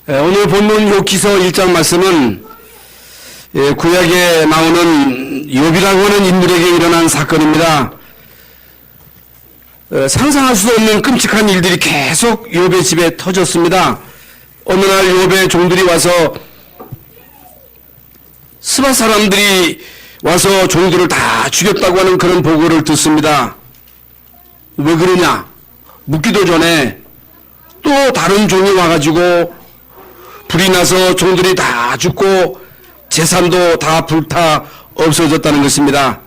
오늘 본문 욥기서 1장 말씀은 구약에 나오는 욥이라고 하는 인물에게 일어난 사건입니다. 상상할 수 없는 끔찍한 일들이 계속 욥의 집에 터졌습니다. 어느 날 욥의 종들이 와서 스바 사람들이 와서 종들을 다 죽였다고 하는 그런 보고를 듣습니다. 왜 그러냐? 묻기도 전에 또 다른 종이 와가지고 불이 나서 종들이 다 죽고 재산도 다 불타 없어졌다는 것입니다.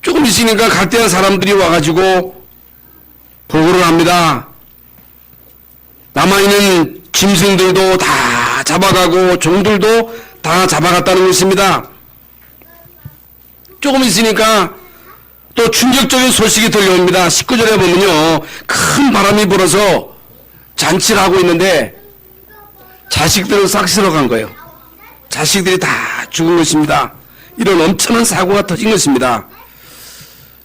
조금 있으니까 갈대한 사람들이 와가지고 보고를 합니다. 남아있는 짐승들도 다 잡아가고 종들도 다 잡아갔다는 것입니다. 조금 있으니까 또 충격적인 소식이 들려옵니다. 19절에 보면요, 큰 바람이 불어서 잔치를 하고 있는데 자식들은 싹 쓸어간 거예요. 자식들이 다 죽은 것입니다. 이런 엄청난 사고가 터진 것입니다.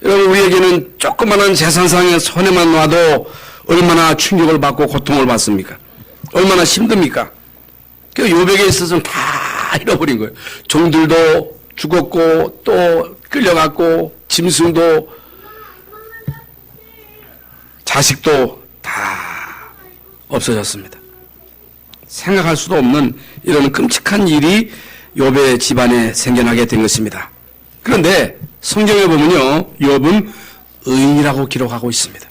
여러분, 우리에게는 조그마한 재산상의 손해만 놔도 얼마나 충격을 받고 고통을 받습니까? 얼마나 힘듭니까? 그 욥에게 있어서는 다 잃어버린 거예요. 종들도 죽었고 또 끌려갔고 짐승도 자식도 다 없어졌습니다. 생각할 수도 없는 이런 끔찍한 일이 욥의 집안에 생겨나게 된 것입니다. 그런데 성경에 보면요, 욥은 의인이라고 기록하고 있습니다.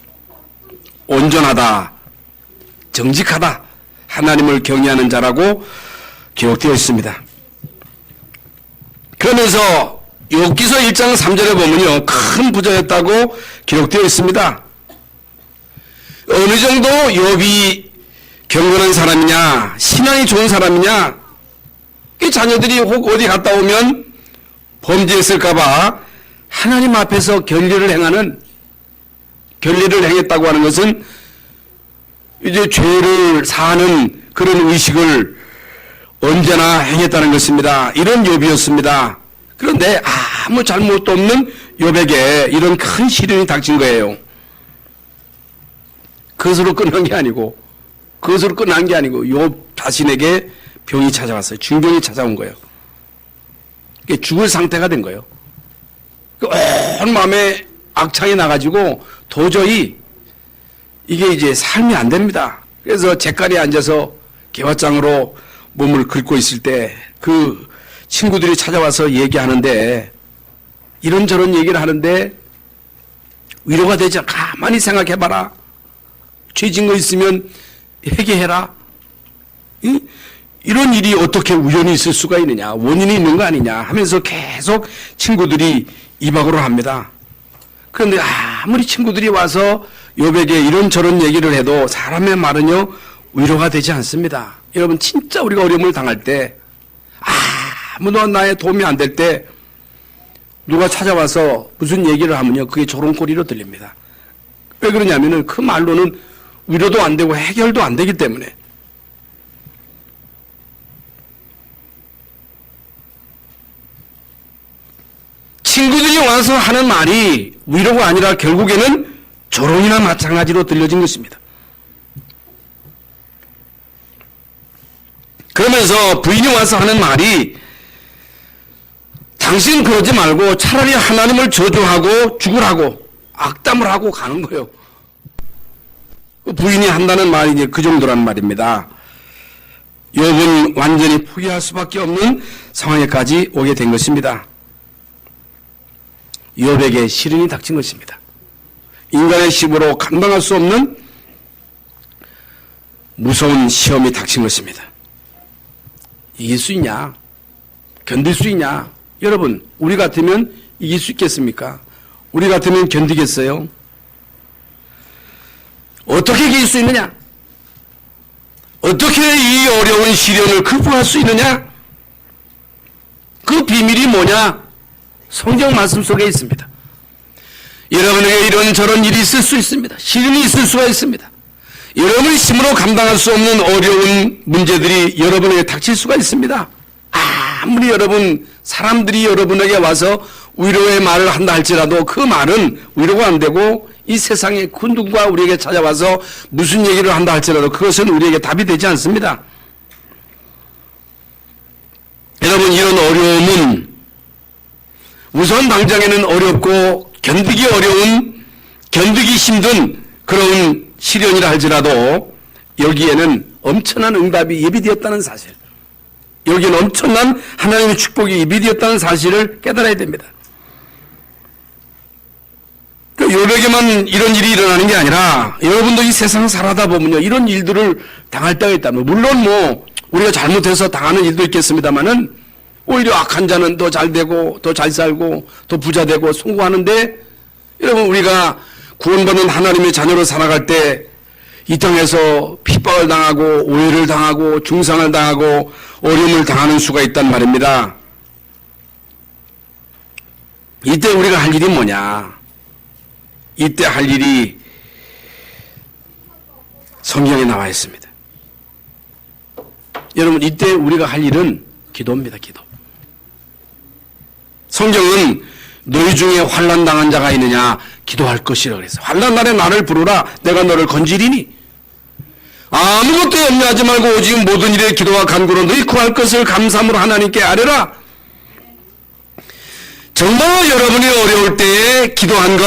온전하다, 정직하다, 하나님을 경외하는 자라고 기록되어 있습니다. 그러면서 욥기서 1장 3절에 보면요, 큰 부자였다고 기록되어 있습니다. 어느 정도 욥이 경건한 사람이냐, 신앙이 좋은 사람이냐, 이 자녀들이 혹 어디 갔다 오면 범죄했을까봐 하나님 앞에서 결례를 행했다고 하는 것은 이제 죄를 사하는 그런 의식을 언제나 행했다는 것입니다. 이런 욥이었습니다. 그런데 아무 잘못도 없는 욥에게 이런 큰 시련이 닥친 거예요. 그것으로 끝난 게 아니고 욥 자신에게 병이 찾아왔어요. 중병이 찾아온 거예요. 죽을 상태가 된 거예요. 온 마음에 악창이 나가지고 도저히 이게 이제 삶이 안 됩니다. 그래서 잿간에 앉아서 개화장으로 몸을 긁고 있을 때 그 친구들이 찾아와서 얘기하는데, 이런저런 얘기를 하는데 위로가 되지 않아. 가만히 생각해봐라. 죄진 거 있으면 회개해라. 이런 일이 어떻게 우연히 있을 수가 있느냐, 원인이 있는 거 아니냐 하면서 계속 친구들이 이박으로 합니다. 그런데 아무리 친구들이 와서 욥에게 이런저런 얘기를 해도 사람의 말은요, 위로가 되지 않습니다. 여러분, 진짜 우리가 어려움을 당할 때, 아무도 나의 도움이 안 될 때 누가 찾아와서 무슨 얘기를 하면요, 그게 조롱거리로 들립니다. 왜 그러냐면은 그 말로는 위로도 안 되고 해결도 안 되기 때문에. 친구들이 와서 하는 말이 위로가 아니라 결국에는 조롱이나 마찬가지로 들려진 것입니다. 그러면서 부인이 와서 하는 말이, 당신 그러지 말고 차라리 하나님을 저주하고 죽으라고 악담을 하고 가는 거예요. 부인이 한다는 말이 이제 그 정도란 말입니다. 욥은 완전히 포기할 수밖에 없는 상황에까지 오게 된 것입니다. 욥에게 시련이 닥친 것입니다. 인간의 힘으로 감당할 수 없는 무서운 시험이 닥친 것입니다. 이길 수 있냐? 견딜 수 있냐? 여러분, 우리 같으면 이길 수 있겠습니까? 우리 같으면 견디겠어요? 어떻게 이길 수 있느냐? 어떻게 이 어려운 시련을 극복할 수 있느냐? 그 비밀이 뭐냐? 성경 말씀 속에 있습니다. 여러분에게 이런저런 일이 있을 수 있습니다. 시련이 있을 수가 있습니다. 여러분의 힘으로 감당할 수 없는 어려운 문제들이 여러분에게 닥칠 수가 있습니다. 아무리 사람들이 여러분에게 와서 위로의 말을 한다 할지라도 그 말은 위로가 안 되고 이 세상에 그 누군가 우리에게 찾아와서 무슨 얘기를 한다 할지라도 그것은 우리에게 답이 되지 않습니다. 여러분, 이런 어려움은 우선 당장에는 어렵고 견디기 어려운, 견디기 힘든 그런 시련이라 할지라도 여기에는 엄청난 응답이 예비되었다는 사실, 여기에는 엄청난 하나님의 축복이 예비되었다는 사실을 깨달아야 됩니다. 요백에만 이런 일이 일어나는 게 아니라 여러분도 이 세상 살아다 보면요, 이런 일들을 당할 때가 있다면, 물론 뭐 우리가 잘못해서 당하는 일도 있겠습니다만은 오히려 악한 자는 더 잘 되고 더 잘 살고 더 부자 되고 성공하는데, 여러분 우리가 구원받는 하나님의 자녀로 살아갈 때 이 땅에서 핍박을 당하고 오해를 당하고 중상을 당하고 어려움을 당하는 수가 있단 말입니다. 이때 우리가 할 일이 뭐냐? 이때 할 일이 성경에 나와 있습니다. 여러분, 이때 우리가 할 일은 기도입니다. 기도. 성경은 너희 중에 환난 당한 자가 있느냐 기도할 것이라 그랬어요. 환난 날에 나를 부르라 내가 너를 건지리니. 아무것도 염려하지 말고 오직 모든 일에 기도와 간구로 너희 구할 것을 감사함으로 하나님께 아뢰라. 정말 여러분이 어려울 때에 기도하는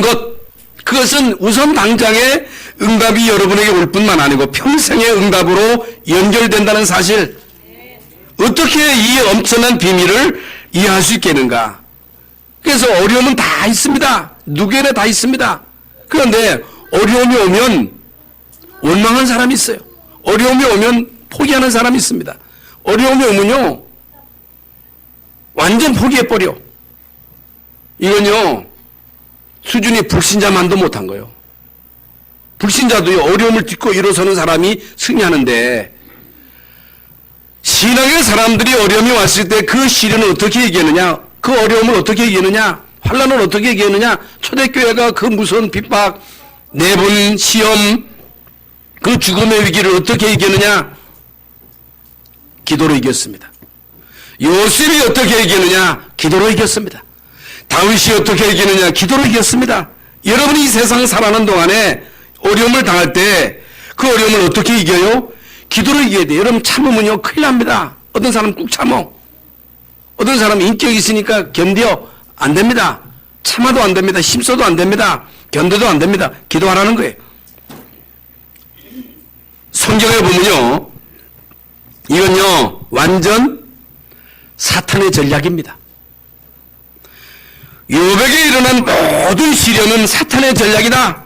것, 그것은 우선 당장에 응답이 여러분에게 올 뿐만 아니고 평생의 응답으로 연결된다는 사실. 어떻게 이 엄청난 비밀을 이해할 수 있겠는가? 그래서 어려움은 다 있습니다. 누구에나 다 있습니다. 그런데 어려움이 오면 원망한 사람이 있어요. 어려움이 오면 포기하는 사람이 있습니다. 어려움이 오면요, 완전 포기해버려. 이건요, 수준이 불신자만도 못한 거예요. 불신자도요, 어려움을 딛고 일어서는 사람이 승리하는데, 신앙의 사람들이 어려움이 왔을 때 그 시련을 어떻게 얘기하느냐, 그 어려움을 어떻게 얘기하느냐, 환난을 어떻게 얘기하느냐, 초대교회가 그 무서운 핍박, 내분, 시험, 그 죽음의 위기를 어떻게 이겼느냐? 기도로 이겼습니다. 요셉이 어떻게 이겼느냐? 기도로 이겼습니다. 다윗이 어떻게 이겼느냐? 기도로 이겼습니다. 여러분이 이 세상 살아가는 동안에 어려움을 당할 때 그 어려움을 어떻게 이겨요? 기도로 이겨야 돼요. 여러분 참으면요 큰일 납니다. 어떤 사람 꾹 참어. 어떤 사람 인격이 있으니까 견뎌. 안 됩니다. 참아도 안 됩니다. 힘써도 안 됩니다. 견뎌도 안 됩니다. 기도하라는 거예요. 성경에 보면요, 이건요 완전 사탄의 전략입니다. 욥에게 일어난 모든 시련은 사탄의 전략이다.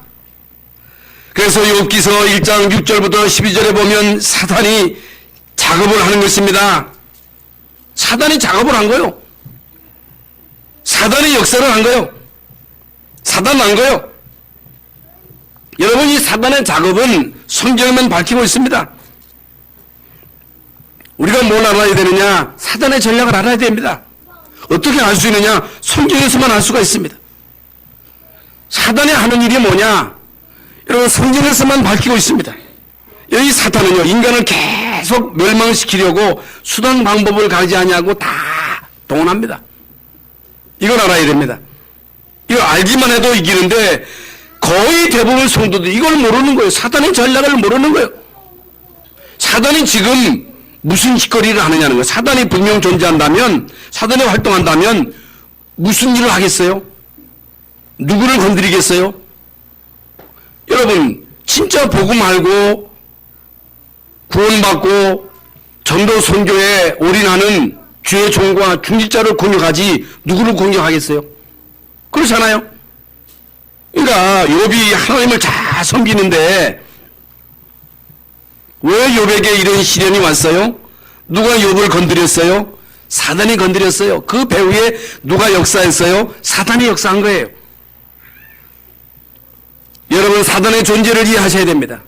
그래서 욥기서 1장 6절부터 12절에 보면 사탄이 작업을 하는 것입니다. 사단이 작업을 한 거예요. 사단이 역사를 한 거예요. 사단 난 거예요. 여러분, 이 사단의 작업은 성경에만 밝히고 있습니다. 우리가 뭘 알아야 되느냐? 사단의 전략을 알아야 됩니다. 어떻게 알 수 있느냐? 성경에서만 알 수가 있습니다. 사단이 하는 일이 뭐냐? 여러분, 성경에서만 밝히고 있습니다. 여기 사탄은요, 인간을 계속 멸망시키려고 수단 방법을 가지 아니하고 다 동원합니다. 이걸 알아야 됩니다. 이거 알기만 해도 이기는데 거의 대부분 성도들이 이걸 모르는 거예요. 사단의 전략을 모르는 거예요. 사단이 지금 무슨 짓거리를 하느냐는 거예요. 사단이 분명 존재한다면, 사단이 활동한다면 무슨 일을 하겠어요? 누구를 건드리겠어요? 여러분, 진짜 복음 알고 구원받고 전도 선교에 올인하는 주의 종과 중직자를 공격하지 누구를 공격하겠어요? 그렇잖아요. 그러니까 욥이 하나님을 잘 섬기는데 왜 욥에게 이런 시련이 왔어요? 누가 욥을 건드렸어요? 사단이 건드렸어요. 그 배후에 누가 역사했어요? 사단이 역사한 거예요. 여러분, 사단의 존재를 이해하셔야 됩니다.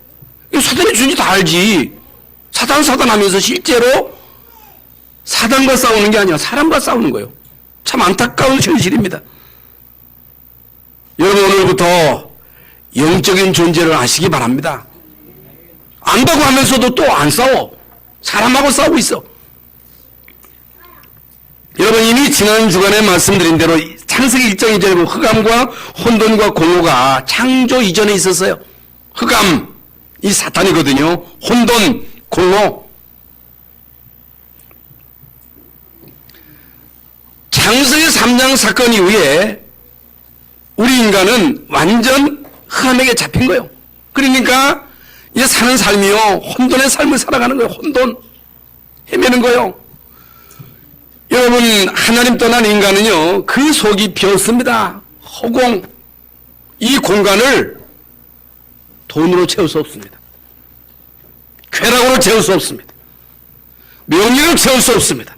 사단의 존재 다 알지. 사단 하면서 실제로 사단과 싸우는 게 아니라 사람과 싸우는 거예요. 참 안타까운 현실입니다. 여러분, 오늘부터 영적인 존재를 아시기 바랍니다. 안다고 하면서도 또 안 싸워. 사람하고 싸우고 있어. 여러분, 이미 지난 주간에 말씀드린 대로 창세기 1장 2절에 흑암과 혼돈과 공허가 창조 이전에 있었어요. 흑암, 이 사탄이거든요. 혼돈, 공허. 창세기 3장 사건 이후에 우리 인간은 완전 흑암에게 잡힌 거예요. 그러니까 이제 사는 삶이요, 혼돈의 삶을 살아가는 거예요. 혼돈. 헤매는 거예요. 여러분, 하나님 떠난 인간은요, 그 속이 비었습니다. 허공. 이 공간을 돈으로 채울 수 없습니다. 쾌락으로 채울 수 없습니다. 명예로 채울 수 없습니다.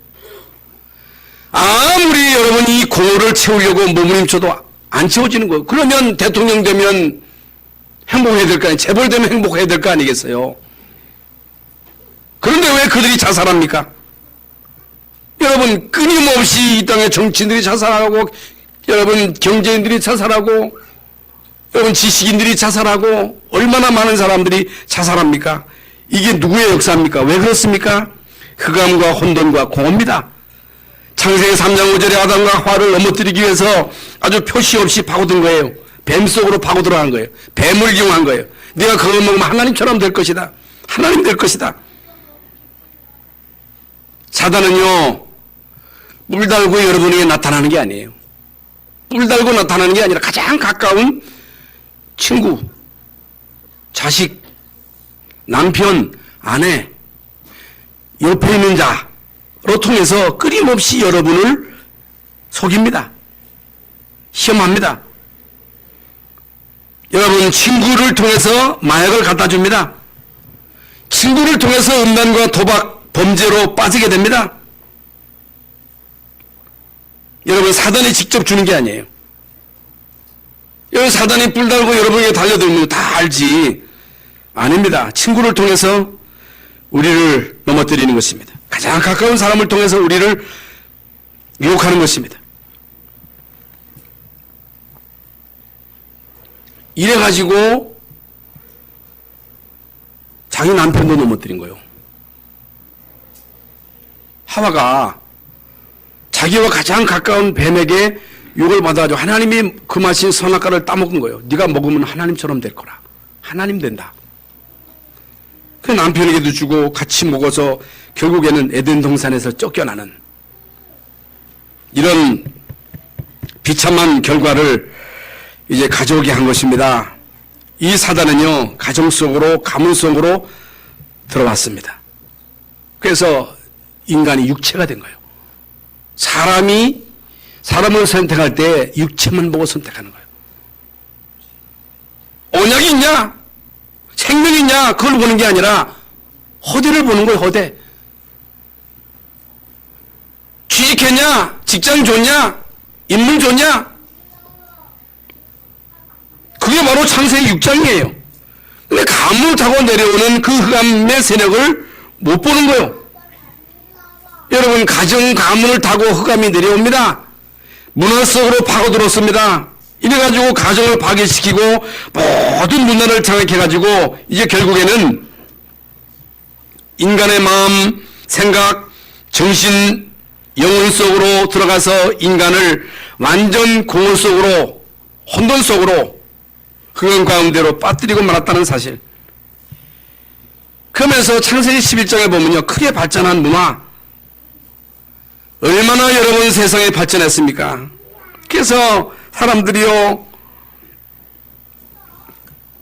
아무리 여러분이 이 공허를 채우려고 몸을 힘줘도 안 채워지는 거예요. 그러면 대통령 되면 행복해야 될 거 아니에요. 재벌 되면 행복해야 될 거 아니겠어요. 그런데 왜 그들이 자살합니까? 여러분, 끊임없이 이 땅에 정치인들이 자살하고, 여러분 경제인들이 자살하고, 여러분 지식인들이 자살하고, 얼마나 많은 사람들이 자살합니까? 이게 누구의 역사입니까? 왜 그렇습니까? 흑암과 혼돈과 공허입니다. 창세기 3장 5절에 아담과 하와를 넘어뜨리기 위해서 아주 표시 없이 파고든 거예요. 뱀 속으로 파고 들어간 거예요. 뱀을 이용한 거예요. 네가 그걸 먹으면 하나님처럼 될 것이다. 하나님 될 것이다. 사단은요, 뿔 달고 여러분에게 나타나는 게 아니에요. 뿔 달고 나타나는 게 아니라 가장 가까운 친구, 자식, 남편, 아내, 옆에 있는 자로 통해서 끊임없이 여러분을 속입니다. 시험합니다. 여러분, 친구를 통해서 마약을 갖다 줍니다. 친구를 통해서 음란과 도박, 범죄로 빠지게 됩니다. 여러분, 사단이 직접 주는 게 아니에요. 여러분, 사단이 뿔 달고 여러분에게 달려들면 다 알지. 아닙니다. 친구를 통해서 우리를 넘어뜨리는 것입니다. 가장 가까운 사람을 통해서 우리를 유혹하는 것입니다. 이래가지고 자기 남편도 넘어뜨린 거예요. 하와가 자기와 가장 가까운 뱀에게 유혹을 받아가지고 하나님이 금하신 선악과를 따먹은 거예요. 네가 먹으면 하나님처럼 될 거라. 하나님 된다. 그 남편에게도 주고 같이 먹어서 결국에는 에덴 동산에서 쫓겨나는 이런 비참한 결과를 이제 가져오게 한 것입니다. 이 사단은요, 가정 속으로, 가문 속으로 들어왔습니다. 그래서 인간이 육체가 된 거예요. 사람을 선택할 때 육체만 보고 선택하는 거예요. 언약이 있냐? 생명이 있냐? 그걸 보는 게 아니라 허대를 보는 거예요, 허대. 취직했냐? 직장 좋냐? 인물 좋냐? 그게 바로 창세기 6장이에요. 근데 가문을 타고 내려오는 그 흑암의 세력을 못 보는 거예요. 여러분, 가정 가문을 타고 흑암이 내려옵니다. 문화 속으로 파고들었습니다. 이래가지고 가정을 파괴시키고 모든 문화를 장악해가지고 이제 결국에는 인간의 마음, 생각, 정신, 영혼 속으로 들어가서 인간을 완전 공허 속으로, 혼돈 속으로, 흑암 가운데로 빠뜨리고 말았다는 사실. 그러면서 창세기 11장에 보면요, 크게 발전한 문화, 얼마나 여러분 세상에 발전했습니까? 그래서 사람들이요,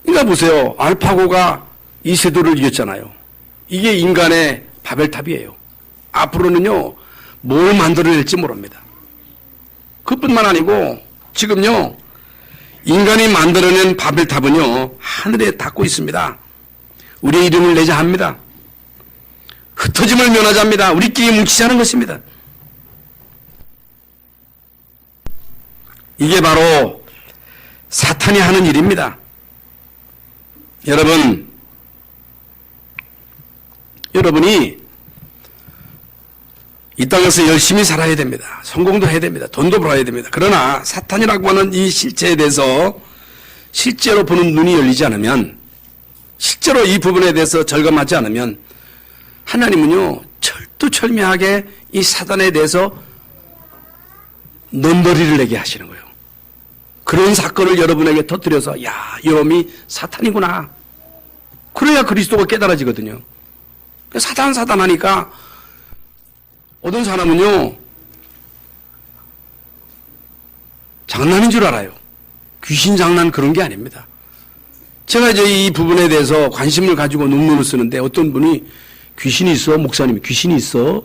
그러니까 보세요. 알파고가 이세돌을 이겼잖아요. 이게 인간의 바벨탑이에요. 앞으로는요, 뭘 만들어낼지 모릅니다. 그뿐만 아니고 지금요, 인간이 만들어낸 바벨탑은요, 하늘에 닿고 있습니다. 우리의 이름을 내자 합니다. 흩어짐을 면하자 합니다. 우리끼리 뭉치자는 것입니다. 이게 바로 사탄이 하는 일입니다. 여러분이 이 땅에서 열심히 살아야 됩니다. 성공도 해야 됩니다. 돈도 벌어야 됩니다. 그러나 사탄이라고 하는 이 실체에 대해서 실제로 보는 눈이 열리지 않으면, 실제로 이 부분에 대해서 절감하지 않으면 하나님은요, 철두철미하게 이 사단에 대해서 넘버리를 내게 하시는 거예요. 그런 사건을 여러분에게 터뜨려서 야, 이놈이 사탄이구나. 그래야 그리스도가 깨달아지거든요. 사단 하니까 어떤 사람은요 장난인 줄 알아요. 귀신 장난 그런 게 아닙니다. 제가 이제 이 부분에 대해서 관심을 가지고 논문을 쓰는데 어떤 분이 귀신이 있어? 목사님 귀신이 있어?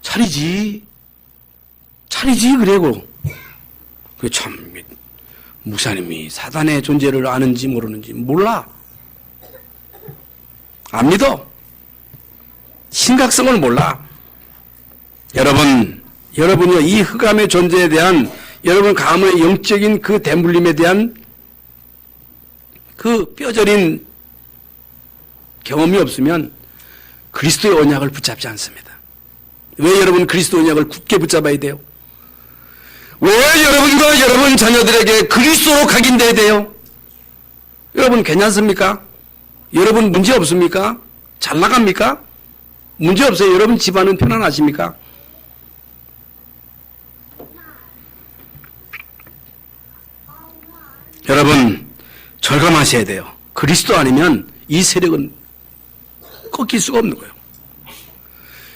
차리지 그래고 그 참 목사님이 사단의 존재를 아는지 모르는지 몰라. 안 믿어. 심각성을 몰라. 여러분이요 이 흑암의 존재에 대한 여러분 가문의 영적인 그 대물림에 대한 그 뼈저린 경험이 없으면 그리스도의 언약을 붙잡지 않습니다. 왜 여러분 그리스도 언약을 굳게 붙잡아야 돼요? 왜 여러분과 여러분 자녀들에게 그리스도로 각인돼야 돼요? 여러분 괜찮습니까? 여러분 문제 없습니까? 잘 나갑니까? 문제 없어요. 여러분 집안은 편안하십니까? 여러분 절감하셔야 돼요. 그리스도 아니면 이 세력은 꺾일 수가 없는 거예요.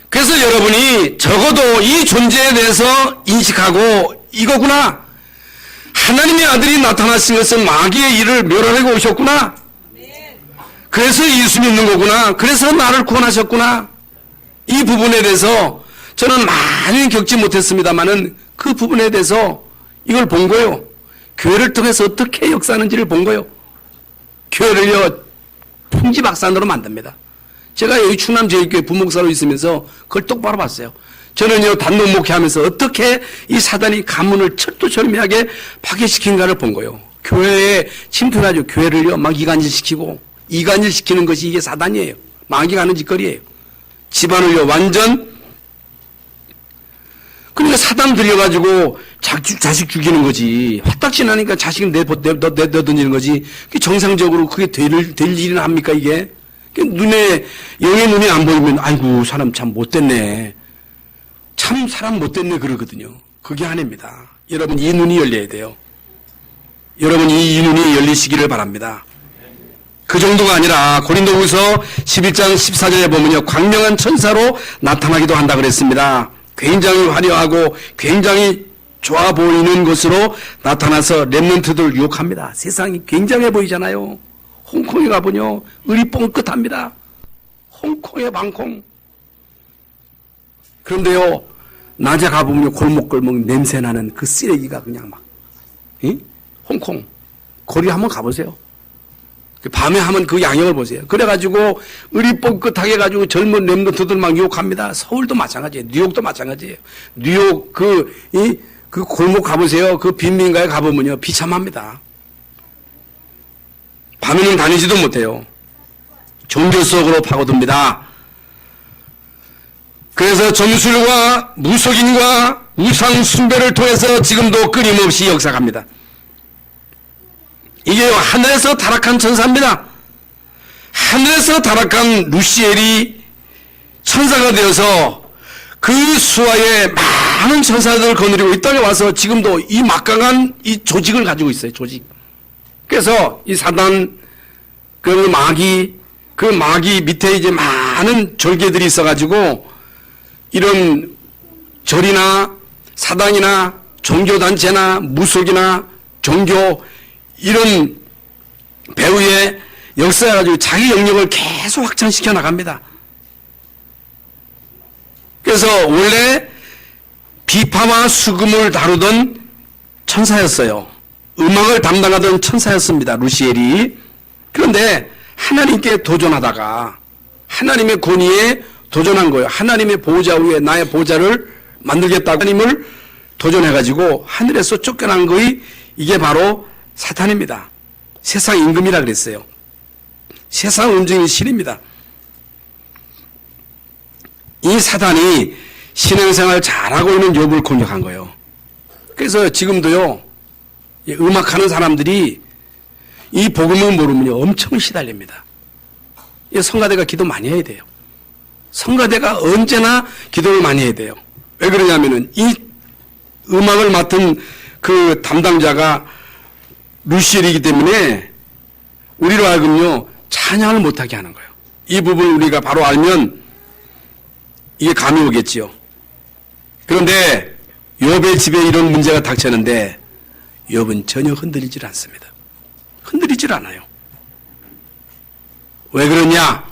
그래서 여러분이 적어도 이 존재에 대해서 인식하고 이거구나. 하나님의 아들이 나타나신 것은 마귀의 일을 멸하려고 오셨구나. 그래서 예수 믿는 거구나. 그래서 나를 구원하셨구나. 이 부분에 대해서 저는 많이 겪지 못했습니다만은 그 부분에 대해서 이걸 본 거예요. 교회를 통해서 어떻게 역사하는지를 본 거예요. 교회를요 풍지박산으로 만듭니다. 제가 여기 충남제일교회 부목사로 있으면서 그걸 똑바로 봤어요. 저는요 단독 목회하면서 어떻게 이 사단이 가문을 철두철미하게 파괴시킨가를 본 거예요. 교회에 침투하죠. 교회를요 막 이간질시키고 이간질시키는 것이 이게 사단이에요. 마귀가 하는 짓거리예요. 집안을요 완전 그러니까 사단 들여가지고 자식 죽이는 거지. 화딱지나니까 자식을 내던지는 거지. 그게 정상적으로 그게 될 일이나 합니까 이게? 영의 눈이 안 보이면 아이고 사람 참 못됐네. 참 사람 못됐네 그러거든요. 그게 아닙니다. 여러분 이 눈이 열려야 돼요. 여러분 이 눈이 열리시기를 바랍니다. 그 정도가 아니라 고린도후서 11장 14절에 보면요 광명한 천사로 나타나기도 한다 그랬습니다. 굉장히 화려하고 굉장히 좋아 보이는 것으로 나타나서 렘넌트들을 유혹합니다. 세상이 굉장해 보이잖아요. 홍콩에 가보뇨 을이 뻥끗합니다. 홍콩의 방콩. 그런데요 낮에 가보면 골목골목 냄새나는 그 쓰레기가 그냥 막 홍콩 거리 한번 가보세요. 밤에 하면 그 양형을 보세요. 그래가지고 을이 뻥끗하게 해가지고 젊은 렘넌트들 막 유혹합니다. 서울도 마찬가지예요. 뉴욕도 마찬가지예요. 뉴욕 그 골목 가보세요. 그 빈민가에 가보면요 비참합니다. 밤에는 다니지도 못해요. 종교 속으로 파고듭니다. 그래서 점술과 무속인과 우상 숭배를 통해서 지금도 끊임없이 역사합니다. 이게 하늘에서 타락한 천사입니다. 하늘에서 타락한 루시엘이 천사가 되어서 그 수하의 많은 천사들을 거느리고 이 땅에 와서 지금도 이 막강한 이 조직을 가지고 있어요. 조직. 그래서 이 사단, 그 마귀 밑에 이제 많은 졸개들이 있어가지고 이런 절이나 사당이나 종교단체나 무속이나 종교 이런 배후의 역사해가지고 자기 영역을 계속 확장시켜 나갑니다. 그래서 원래 비파와 수금을 다루던 천사였어요. 음악을 담당하던 천사였습니다. 루시엘이. 그런데 하나님께 도전하다가 하나님의 권위에 도전한 거예요. 하나님의 보호자 위에 나의 보호자를 만들겠다고 하나님을 도전해가지고 하늘에서 쫓겨난 거이 이게 바로 사탄입니다. 세상 임금이라 그랬어요. 세상 운명의 신입니다. 이 사단이 신앙생활 잘하고 있는 욥을 공격한 거예요. 그래서 지금도요 음악하는 사람들이 이 복음을 모르면요 엄청 시달립니다. 성가대가 기도 많이 해야 돼요. 성가대가 언제나 기도를 많이 해야 돼요. 왜 그러냐면은 이 음악을 맡은 그 담당자가 루시엘이기 때문에 우리로 하여금요 찬양을 못하게 하는 거예요. 이 부분을 우리가 바로 알면 이게 감이 오겠지요. 그런데 욥의 집에 이런 문제가 닥쳤는데 욥은 전혀 흔들리질 않습니다. 흔들리질 않아요. 왜 그러냐?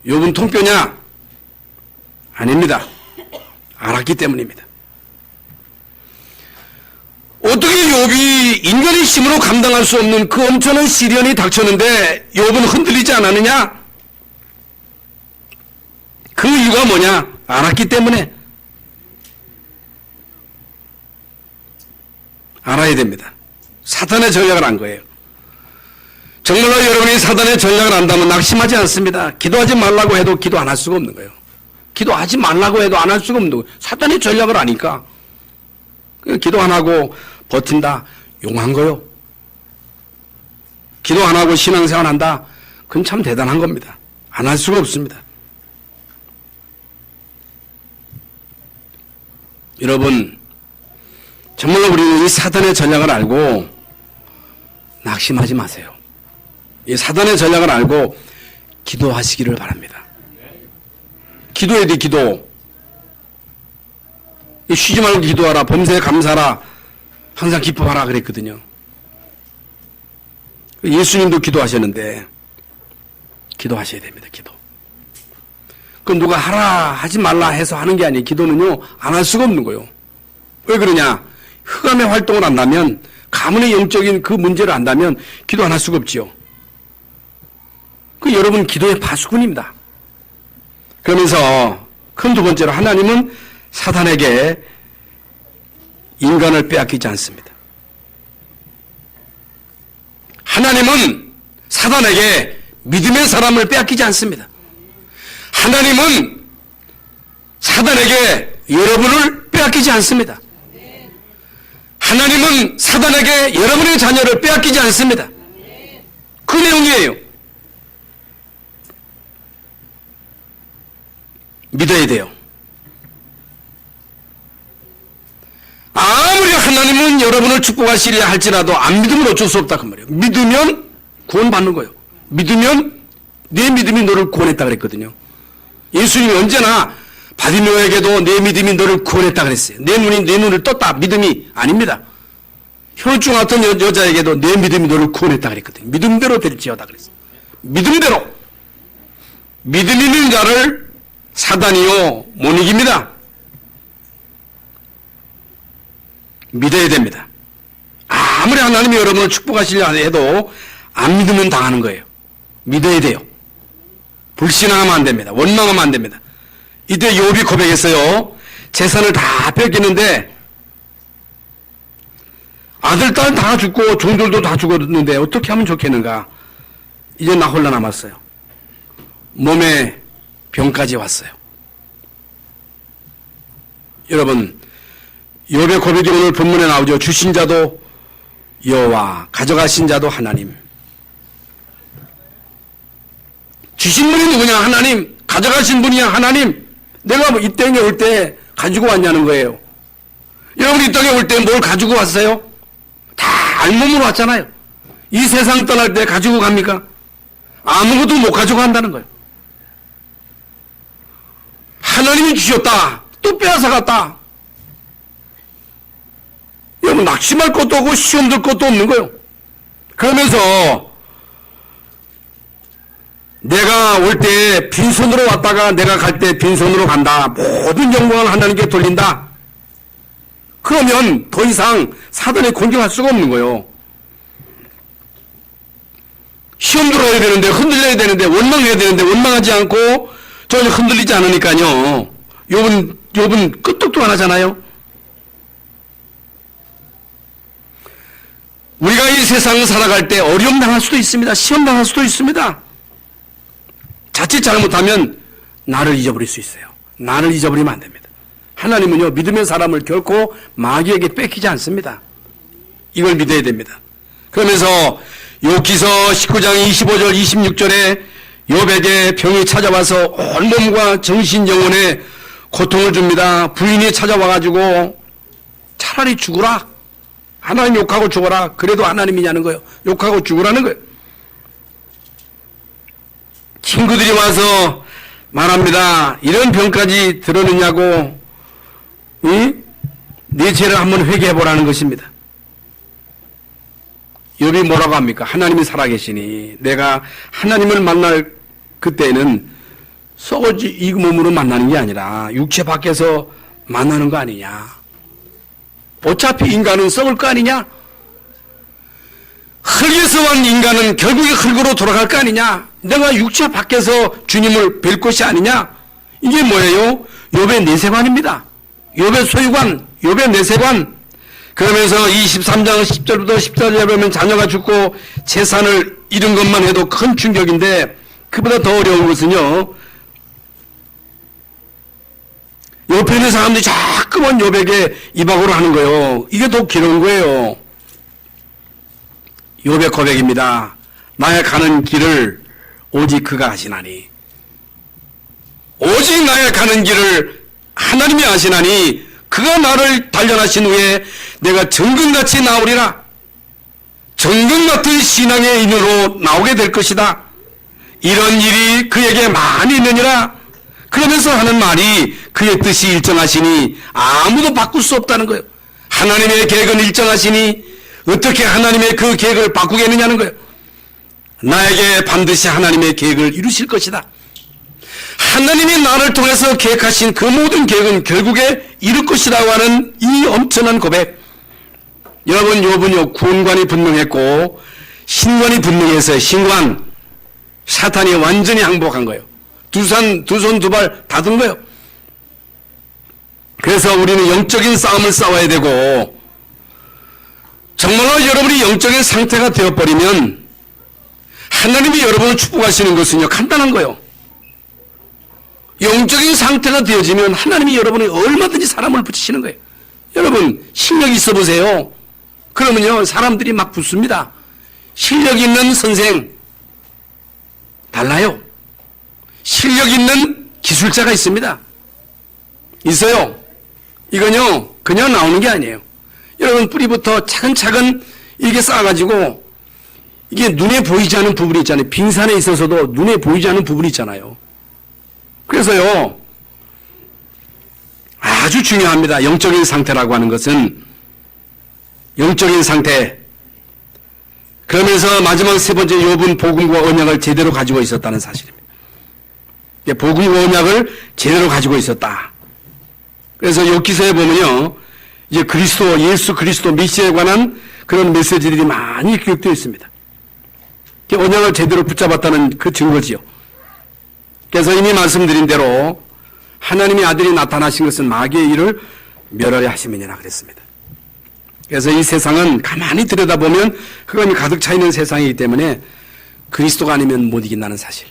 욥은 통뼈냐? 아닙니다. 알았기 때문입니다. 어떻게 욥이 인간의 힘으로 감당할 수 없는 그 엄청난 시련이 닥쳤는데 욥은 흔들리지 않았느냐? 그 이유가 뭐냐? 알았기 때문에. 알아야 됩니다. 사탄의 전략을 안 거예요. 정말로 여러분이 사탄의 전략을 안다면 낙심하지 않습니다. 기도하지 말라고 해도 기도 안 할 수가 없는 거예요. 기도하지 말라고 해도 안 할 수가 없는 거예요. 사탄의 전략을 아니까. 기도 안 하고 버틴다. 용한 거요. 기도 안 하고 신앙생활 한다. 그건 참 대단한 겁니다. 안 할 수가 없습니다. 여러분, 정말로 우리는 이 사탄의 전략을 알고 낙심하지 마세요. 이 사탄의 전략을 알고 기도하시기를 바랍니다. 기도해야 돼, 기도. 쉬지 말고 기도하라. 범사에 감사하라. 항상 기뻐하라 그랬거든요. 예수님도 기도하셨는데 기도하셔야 됩니다. 기도. 그건 누가 하라 하지 말라 해서 하는 게 아니에요. 기도는요 안 할 수가 없는 거예요. 왜 그러냐? 흑암의 활동을 한다면, 가문의 영적인 그 문제를 안다면 기도 안 할 수가 없지요. 그 여러분 기도의 파수꾼입니다. 그러면서 큰 두 번째로 하나님은 사탄에게 인간을 빼앗기지 않습니다. 하나님은 사탄에게 믿음의 사람을 빼앗기지 않습니다. 하나님은 사탄에게 여러분을 빼앗기지 않습니다. 하나님은 사탄에게 여러분의 자녀를 빼앗기지 않습니다. 그 내용이에요. 믿어야 돼요. 아무리 하나님은 여러분을 축복하시려 할지라도 안 믿으면 어쩔 수 없다 그 말이에요. 믿으면 구원받는 거예요. 믿으면 내 믿음이 너를 구원했다 그랬거든요. 예수님이 언제나 바디메오에게도 내 믿음이 너를 구원했다 그랬어요. 내 눈을 떴다. 믿음이 아닙니다. 혈증 같은 여자에게도 내 믿음이 너를 구원했다 그랬거든요. 믿음대로 될지어다 그랬어요. 믿음대로. 믿음 있는 자를 사단이요 못 이깁니다. 믿어야 됩니다. 아무리 하나님이 여러분을 축복하시려 해도 안 믿으면 당하는 거예요. 믿어야 돼요. 불신하면 안 됩니다. 원망하면 안 됩니다. 이때 욥이 고백했어요. 재산을 다 뺏겼는데 아들, 딸 다 죽고 종들도 다 죽었는데 어떻게 하면 좋겠는가? 이제 나 홀라 남았어요. 몸에 병까지 왔어요. 여러분, 욥의 고백이 오늘 본문에 나오죠. 주신 자도 여호와, 가져가신 자도 하나님. 주신 분이 누구냐? 하나님. 가져가신 분이야 하나님. 내가 이 땅에 올 때 가지고 왔냐는 거예요. 여러분 이 땅에 올 때 뭘 가지고 왔어요? 다 알몸으로 왔잖아요. 이 세상 떠날 때 가지고 갑니까? 아무것도 못 가지고 간다는 거예요. 하나님이 주셨다. 또 빼앗아 갔다. 여러분 낙심할 것도 없고 시험 들 것도 없는 거예요. 그러면서 내가 올 때 빈손으로 왔다가 내가 갈 때 빈손으로 간다. 모든 영광을 하나님께 돌린다. 그러면 더 이상 사단에 공격할 수가 없는 거예요. 시험 들어야 되는데 흔들려야 되는데 원망해야 되는데 원망하지 않고 전혀 흔들리지 않으니까요. 욥은 끄떡도 안 하잖아요. 우리가 이 세상을 살아갈 때 어려움 당할 수도 있습니다. 시험 당할 수도 있습니다. 자칫 잘못하면 나를 잊어버릴 수 있어요. 나를 잊어버리면 안 됩니다. 하나님은요 믿음의 사람을 결코 마귀에게 뺏기지 않습니다. 이걸 믿어야 됩니다. 그러면서 욥기서 19장 25절 26절에 욥에게 병이 찾아와서 온몸과 정신 영혼에 고통을 줍니다. 부인이 찾아와가지고 차라리 죽으라. 하나님 욕하고 죽어라. 그래도 하나님이냐는 거예요. 욕하고 죽으라는 거예요. 친구들이 와서 말합니다. 이런 병까지 들었느냐고, 네 죄를 한번 회개해보라는 것입니다. 욥이 뭐라고 합니까? 하나님이 살아계시니 내가 하나님을 만날 그때는 썩어지 이 몸으로 만나는 게 아니라 육체 밖에서 만나는 거 아니냐. 어차피 인간은 썩을 거 아니냐. 흙에서 온 인간은 결국에 흙으로 돌아갈 거 아니냐. 내가 육체 밖에서 주님을 뵐 것이 아니냐. 이게 뭐예요? 욥의 내세관입니다. 욥의 소유관, 욥의 내세관. 그러면서 23장 10절부터 14절에 보면 자녀가 죽고 재산을 잃은 것만 해도 큰 충격인데, 그보다 더 어려운 것은요, 옆에 있는 사람들이 자꾸만 욥에게 이박으로 하는 거예요. 이게 더 길은 거예요. 욥의 고백입니다. 나의 가는 길을 오직 그가 아시나니. 오직 나의 가는 길을 하나님이 아시나니 그가 나를 단련하신 후에 내가 정금같이 나오리라. 정금 같은 신앙의 인으로 나오게 될 것이다. 이런 일이 그에게 많이 있느니라. 그러면서 하는 말이 그의 뜻이 일정하시니 아무도 바꿀 수 없다는 거예요. 하나님의 계획은 일정하시니 어떻게 하나님의 그 계획을 바꾸겠느냐는 거예요. 나에게 반드시 하나님의 계획을 이루실 것이다. 하나님이 나를 통해서 계획하신 그 모든 계획은 결국에 이룰 것이라고 하는 이 엄청난 고백. 여러분, 욥은요 구원관이 분명했고 신관이 분명해서 신관, 사탄이 완전히 항복한 거예요. 두 손 두 발 다 든 거예요. 그래서 우리는 영적인 싸움을 싸워야 되고, 정말로 여러분이 영적인 상태가 되어버리면 하나님이 여러분을 축복하시는 것은요 간단한 거예요. 영적인 상태가 되어지면 하나님이 여러분이 얼마든지 사람을 붙이시는 거예요. 여러분 실력 있어 보세요. 그러면요 사람들이 막 붙습니다. 실력 있는 선생 달라요. 실력 있는 기술자가 있습니다. 있어요. 이건요 그냥 나오는 게 아니에요. 여러분 뿌리부터 차근차근 이게 쌓아가지고 이게 눈에 보이지 않는 부분이 있잖아요. 빙산에 있어서도 눈에 보이지 않는 부분이 있잖아요. 그래서요 아주 중요합니다. 영적인 상태라고 하는 것은 영적인 상태. 그러면서 마지막 세 번째 욥은 복음과 언약을 제대로 가지고 있었다는 사실입니다. 복음과 언약을 제대로 가지고 있었다. 그래서 욥기서에 보면요 이제 그리스도, 예수 그리스도 메시아에 관한 그런 메시지들이 많이 기록되어 있습니다. 언약을 제대로 붙잡았다는 그 증거지요. 그래서 이미 말씀드린 대로 하나님의 아들이 나타나신 것은 마귀의 일을 멸하려 하심이니라 그랬습니다. 그래서 이 세상은 가만히 들여다보면 흑암이 가득 차 있는 세상이기 때문에 그리스도가 아니면 못 이긴다는 사실.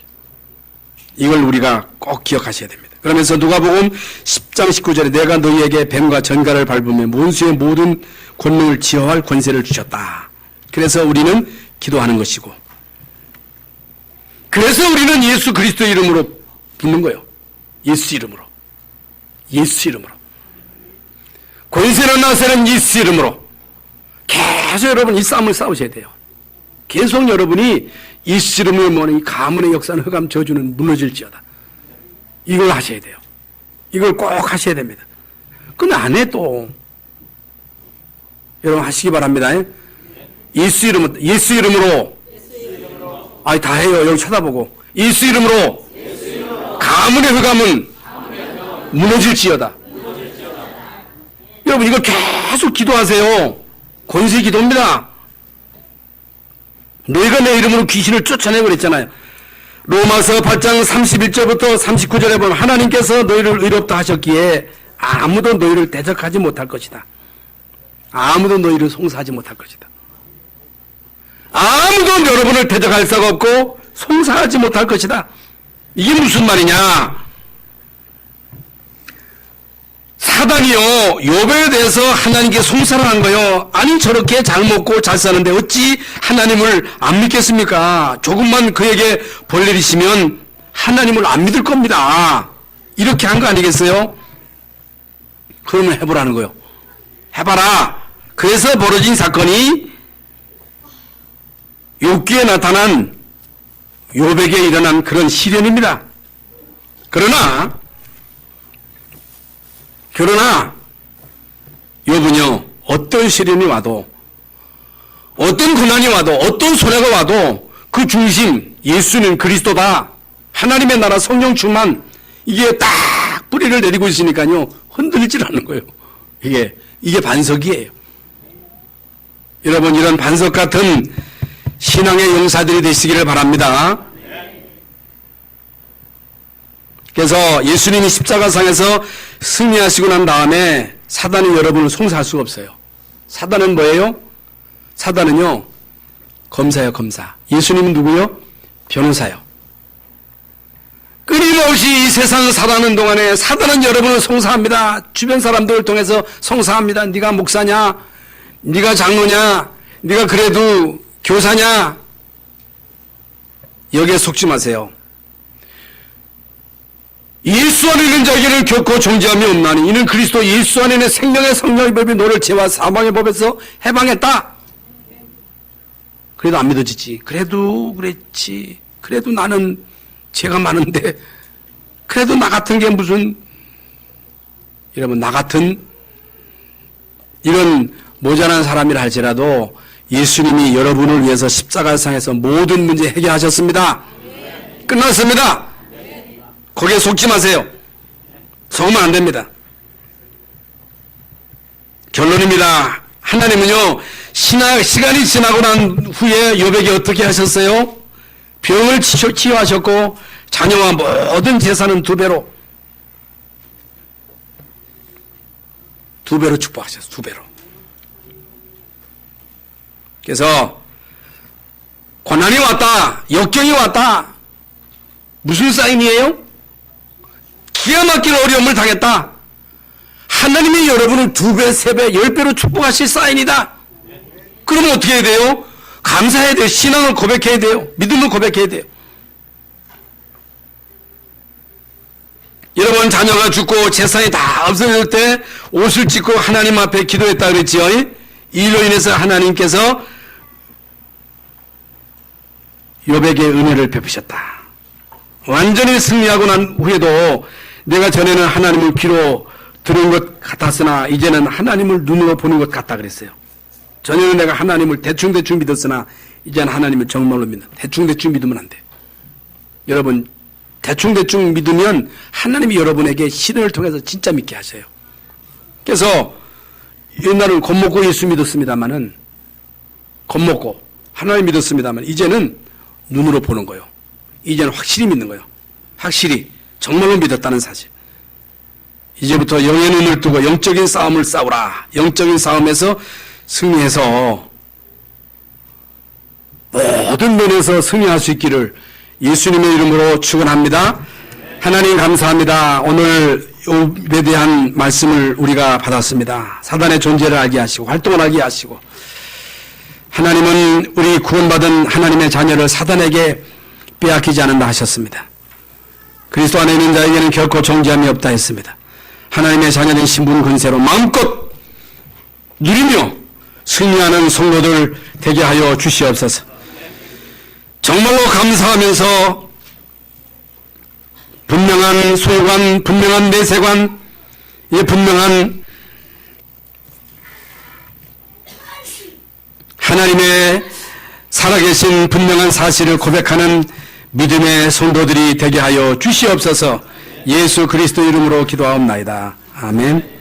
이걸 우리가 꼭 기억하셔야 됩니다. 그러면서 누가복음 10장 19절에 내가 너희에게 뱀과 전갈을 밟으며 원수의 모든 권능을 지어할 권세를 주셨다. 그래서 우리는 기도하는 것이고, 그래서 우리는 예수 그리스도 이름으로 붙는 거예요. 예수 이름으로. 예수 이름으로. 권세는 나세는 예수 이름으로. 계속 여러분 이 싸움을 싸우셔야 돼요. 계속 여러분이 예수 이름을 모으는 이 가문의 역사는 흑암 저주는 무너질지어다. 이걸 하셔야 돼요. 이걸 꼭 하셔야 됩니다. 그건 안 해 또. 여러분 하시기 바랍니다. 예수 이름으로. 예수 이름으로. 아니 다 해요. 여기 쳐다보고. 예수 이름으로. 가문의 흑암은 무너질지어다. 여러분 이거 계속 기도하세요. 권세 기도입니다. 너희가 내 이름으로 귀신을 쫓아내고 그랬잖아요. 로마서 8장 31절부터 39절에 보면 하나님께서 너희를 의롭다 하셨기에 아무도 너희를 대적하지 못할 것이다. 아무도 너희를 송사하지 못할 것이다. 아무도 여러분을 대적할 수가 없고 송사하지 못할 것이다. 이게 무슨 말이냐? 사단이요 욥에 대해서 하나님께 송사를 한 거요. 아니 저렇게 잘 먹고 잘 사는데 어찌 하나님을 안 믿겠습니까? 조금만 그에게 벌 내리시면 하나님을 안 믿을 겁니다. 이렇게 한 거 아니겠어요? 그러면 해보라는 거예요. 해봐라. 그래서 벌어진 사건이 욥기에 나타난 욥에게 일어난 그런 시련입니다. 그러나 욥은요, 어떤 시련이 와도, 어떤 고난이 와도, 어떤 손해가 와도 그 중심, 예수는 그리스도다. 하나님의 나라 성령 충만, 이게 딱 뿌리를 내리고 있으니까요, 흔들리질 않는 거예요. 이게 반석이에요. 여러분, 이런 반석 같은 신앙의 용사들이 되시기를 바랍니다. 그래서 예수님이 십자가상에서 승리하시고 난 다음에 사단이 여러분을 송사할 수가 없어요. 사단은 뭐예요? 사단은요, 검사예요, 검사. 예수님은 누구요? 변호사요. 끊임없이 이 세상을 살아가는 동안에 사단은 여러분을 송사합니다. 주변 사람들을 통해서 송사합니다. 네가 목사냐? 네가 장로냐? 네가 그래도 교사냐? 여기에 속지 마세요. 예수 안에 있는 자에게는 결코 존재함이 없나니 이는 그리스도 예수 안에 있는 생명의 성령의 법이 너를 죄와 사망의 법에서 해방했다. 그래도 안 믿어지지. 그래도 그랬지. 그래도 나는 죄가 많은데 그래도 나 같은 게 무슨, 여러분, 나 같은 이런 모자란 사람이라 할지라도 예수님이 여러분을 위해서 십자가상에서 모든 문제 해결하셨습니다. 끝났습니다. 거기에 속지 마세요. 속으면 안 됩니다. 결론입니다. 하나님은요, 시간이 지나고 난 후에 욥에게 어떻게 하셨어요? 병을 치유하셨고 자녀와 모든 재산은 두 배로 축복하셨어요. 두 배로. 그래서 고난이 왔다, 역경이 왔다, 무슨 사인이에요? 기가 막힌 어려움을 당했다. 하나님이 여러분을 2배, 3배, 10배로 축복하실 사인이다. 그러면 어떻게 해야 돼요? 감사해야 돼요. 신앙을 고백해야 돼요. 믿음을 고백해야 돼요. 여러분, 자녀가 죽고 재산이 다 없어질 때 옷을 찢고 하나님 앞에 기도했다 그랬지요. 이로 인해서 하나님께서 욥에게 은혜를 베푸셨다. 완전히 승리하고 난 후에도 내가 전에는 하나님을 귀로 들은 것 같았으나 이제는 하나님을 눈으로 보는 것 같다 그랬어요. 전에는 내가 하나님을 대충대충 믿었으나 이제는 하나님을 정말로 믿는. 대충대충 믿으면 안 돼요. 여러분, 대충대충 믿으면 하나님이 여러분에게 시련을 통해서 진짜 믿게 하셔요. 그래서 옛날은 겁먹고 예수 믿었습니다만은, 겁먹고 하나님 믿었습니다만 이제는 눈으로 보는 거예요. 이제는 확실히 믿는 거예요. 확실히 정말로 믿었다는 사실. 이제부터 영의 눈을 뜨고 영적인 싸움을 싸우라. 영적인 싸움에서 승리해서 모든 면에서 승리할 수 있기를 예수님의 이름으로 축원합니다. 하나님 감사합니다. 오늘 욥에 대한 말씀을 우리가 받았습니다. 사단의 존재를 알게 하시고 활동을 알게 하시고, 하나님은 우리 구원받은 하나님의 자녀를 사단에게 빼앗기지 않는다 하셨습니다. 그리스도 안에 있는 자에게는 결코 정죄함이 없다 했습니다. 하나님의 자녀된 신분 근세로 마음껏 누리며 승리하는 성도들 되게 하여 주시옵소서. 정말로 감사하면서 분명한 소유관, 분명한 내세관, 분명한 하나님의 살아계신 분명한 사실을 고백하는 믿음의 성도들이 되게 하여 주시옵소서. 예수 그리스도 이름으로 기도하옵나이다. 아멘.